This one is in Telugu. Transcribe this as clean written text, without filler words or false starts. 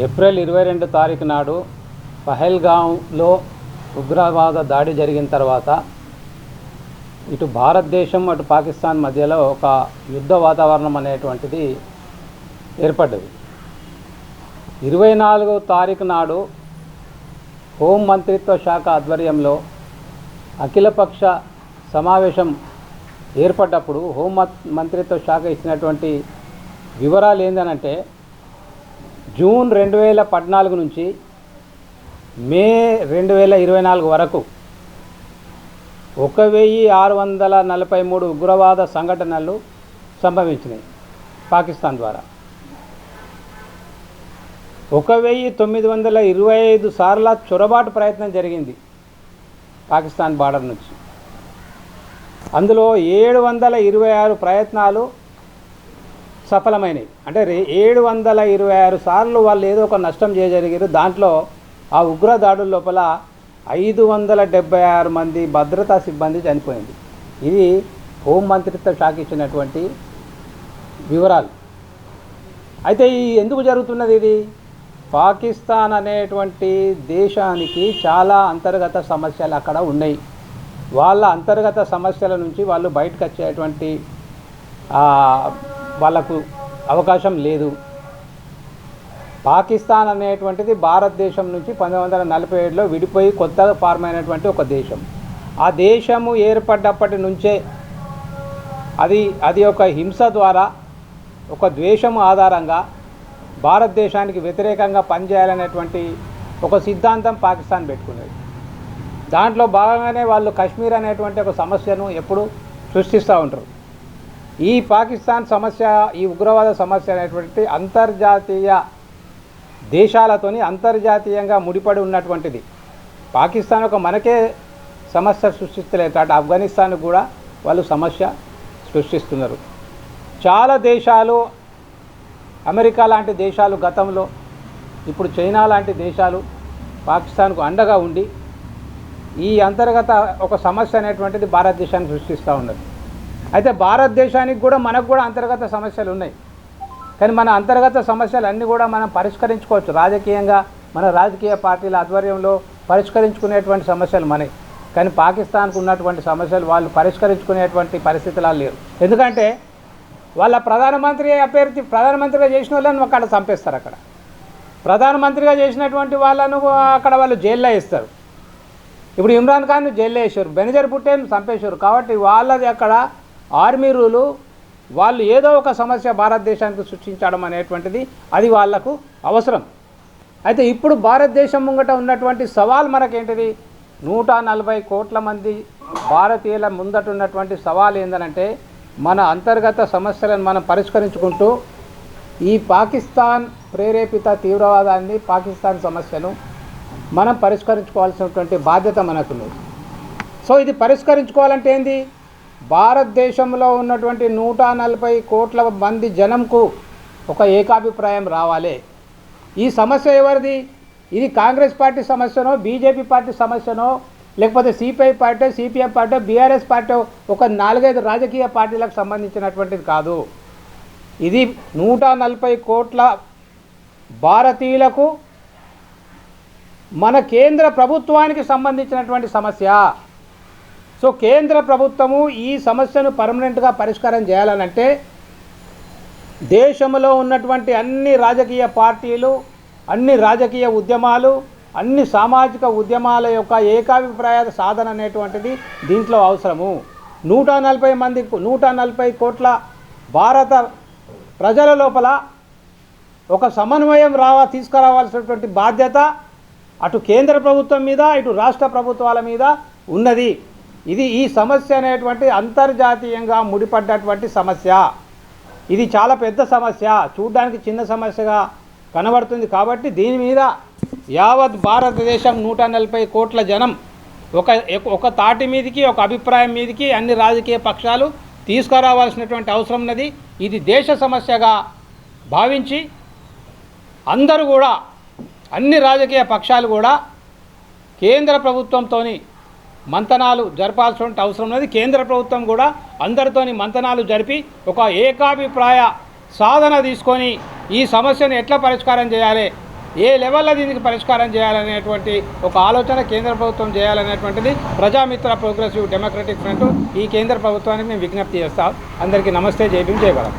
ఏప్రిల్ 22 తారీఖు నాడు పహల్గాంలో ఉగ్రవాద దాడి జరిగిన తర్వాత ఇటు భారతదేశం అటు పాకిస్తాన్ మధ్యలో ఒక యుద్ధ వాతావరణం అనేటువంటిది ఏర్పడ్డది. 24వ తారీఖు నాడు హోం మంత్రిత్వ శాఖ ఆధ్వర్యంలో అఖిలపక్ష సమావేశం ఏర్పడ్డప్పుడు హోం మంత్రిత్వ శాఖ ఇచ్చినటువంటి వివరాలు ఏంటంటే జూన్ 2014 నుంచి మే 2024 వరకు 1643 ఉగ్రవాద సంఘటనలు సంభవించినాయి పాకిస్తాన్ ద్వారా. 1925 సార్ల చొరబాటు ప్రయత్నం జరిగింది పాకిస్తాన్ బార్డర్ నుంచి. అందులో 726 ప్రయత్నాలు సఫలమైనవి. అంటే 726 సార్లు వాళ్ళు ఏదో ఒక నష్టం చేయగలిగారు. దాంట్లో ఆ ఉగ్రదాడుల లోపల 576 మంది భద్రతా సిబ్బంది చనిపోయింది. ఇది హోం మంత్రిత్వ శాఖ ఇచ్చినటువంటి వివరాలు. అయితే ఈ ఎందుకు జరుగుతున్నది? ఇది పాకిస్తాన్ అనేటువంటి దేశానికి చాలా అంతర్గత సమస్యలు అక్కడ ఉన్నాయి. వాళ్ళ అంతర్గత సమస్యల నుంచి వాళ్ళు బయటకు వచ్చేటువంటి వాళ్ళకు అవకాశం లేదు. పాకిస్తాన్ అనేటువంటిది భారతదేశం నుంచి 1947లో విడిపోయి కొత్తగా ఫార్మ్ అయినటువంటి ఒక దేశం. ఆ దేశము ఏర్పడ్డప్పటి నుంచే అది ఒక హింస ద్వారా, ఒక ద్వేషము ఆధారంగా భారతదేశానికి వ్యతిరేకంగా పనిచేయాలనేటువంటి ఒక సిద్ధాంతం పాకిస్తాన్ పెట్టుకునేది. దాంట్లో భాగంగానే వాళ్ళు కాశ్మీర్ అనేటువంటి ఒక సమస్యను ఎప్పుడు సృష్టిస్తూ ఉంటారు. ఈ పాకిస్తాన్ సమస్య, ఈ ఉగ్రవాద సమస్య అనేటువంటి అంతర్జాతీయ దేశాలతోని అంతర్జాతీయంగా ముడిపడి ఉన్నటువంటిది. పాకిస్తాన్ ఒక మనకే సమస్య సృష్టిస్తలేదు, అటు ఆఫ్ఘనిస్తాన్ కూడా వాళ్ళు సమస్య సృష్టిస్తున్నారు. చాలా దేశాలు, అమెరికా లాంటి దేశాలు గతంలో, ఇప్పుడు చైనా లాంటి దేశాలు పాకిస్తాన్కు అండగా ఉండి ఈ అంతర్గత ఒక సమస్య అనేటువంటిది భారతదేశాన్ని సృష్టిస్తూ ఉన్నది. అయితే భారతదేశానికి కూడా మనకు కూడా అంతర్గత సమస్యలు ఉన్నాయి. కానీ మన అంతర్గత సమస్యలు అన్నీ కూడా మనం పరిష్కరించుకోవచ్చు. రాజకీయంగా మన రాజకీయ పార్టీల ఆధ్వర్యంలో పరిష్కరించుకునేటువంటి సమస్యలు మనవి. కానీ పాకిస్తాన్కు ఉన్నటువంటి సమస్యలు వాళ్ళు పరిష్కరించుకునేటువంటి పరిస్థితులు లేరు. ఎందుకంటే వాళ్ళ ప్రధానమంత్రిగా చేసిన వాళ్ళని అక్కడ చంపేస్తారు. అక్కడ ప్రధానమంత్రిగా చేసినటువంటి వాళ్ళను అక్కడ వాళ్ళు జైల్లో వేస్తారు. ఇప్పుడు ఇమ్రాన్ ఖాన్ను జైల్లో వేసారు, బెనజర్ భుట్టోను చంపేశారు. కాబట్టి వాళ్ళది అక్కడ ఆర్మీ రూలు, వాళ్ళు ఏదో ఒక సమస్య భారతదేశానికి సృష్టించడం అనేటువంటిది అది వాళ్లకు అవసరం. అయితే ఇప్పుడు భారతదేశం ముంగట ఉన్నటువంటి సవాల్ మనకేంటిది? 140 కోట్ల మంది భారతీయుల ముందట ఉన్నటువంటి సవాల్ ఏంటంటే మన అంతర్గత సమస్యలను మనం పరిష్కరించుకుంటూ ఈ పాకిస్తాన్ ప్రేరేపిత తీవ్రవాదాన్ని, పాకిస్తాన్ సమస్యను మనం పరిష్కరించుకోవాల్సినటువంటి బాధ్యత మనకున్నది. సో ఇది పరిష్కరించుకోవాలంటే ఏంది? భారతదేశంలో ఉన్నటువంటి 140 కోట్ల మంది జనంకు ఒక ఏకాభిప్రాయం రావాలి. ఈ సమస్య ఎవరిది? ఇది కాంగ్రెస్ పార్టీ సమస్యనో, బీజేపీ పార్టీ సమస్యనో, లేకపోతే CPI party, CPM party, BRS party, ఒక 4-5 రాజకీయ పార్టీలకు సంబంధించినటువంటిది కాదు. ఇది 140 కోట్ల భారతీయులకు, మన కేంద్ర ప్రభుత్వానికి సంబంధించినటువంటి సమస్య. సో కేంద్ర ప్రభుత్వము ఈ సమస్యను పర్మనెంట్గా పరిష్కారం చేయాలనంటే దేశంలో ఉన్నటువంటి అన్ని రాజకీయ పార్టీలు, అన్ని రాజకీయ ఉద్యమాలు, అన్ని సామాజిక ఉద్యమాల యొక్క ఏకాభిప్రాయ సాధన అనేటువంటిది దీంట్లో అవసరము. 140 కోట్ల భారత ప్రజల లోపల ఒక సమన్వయం తీసుకురావాల్సినటువంటి బాధ్యత అటు కేంద్ర ప్రభుత్వం మీద, ఇటు రాష్ట్ర ప్రభుత్వాల మీద ఉన్నది. ఈ సమస్య అనేటువంటి అంతర్జాతీయంగా ముడిపడ్డటువంటి సమస్య. ఇది చాలా పెద్ద సమస్య, చూడడానికి చిన్న సమస్యగా కనబడుతుంది. కాబట్టి దీని మీద యావత్ భారతదేశం 140 కోట్ల జనం ఒక తాటి మీదికి, ఒక అభిప్రాయం మీదికి అన్ని రాజకీయ పక్షాలు తీసుకురావాల్సినటువంటి అవసరం ఉన్నది. ఇది దేశ సమస్యగా భావించి అందరూ కూడా, అన్ని రాజకీయ పక్షాలు కూడా కేంద్ర ప్రభుత్వంతో మంతనాలు జరపాల్సిన అవసరం ఉన్నది. కేంద్ర ప్రభుత్వం కూడా అందరితోని మంతనాలు జరిపి ఒక ఏకాభిప్రాయ సాధన తీసుకొని ఈ సమస్యను ఎట్లా పరిష్కారం చేయాలి, ఏ లెవెల్లో దీనికి పరిష్కారం చేయాలనేటువంటి ఒక ఆలోచన కేంద్ర ప్రభుత్వం చేయాలనేటువంటిది ప్రజామిత్ర ప్రోగ్రెసివ్ డెమోక్రటిక్ ఫ్రంట్ ఈ కేంద్ర ప్రభుత్వానికి మేము విజ్ఞప్తి చేస్తాం. అందరికీ నమస్తే, జై భీమ్, జై భారత్.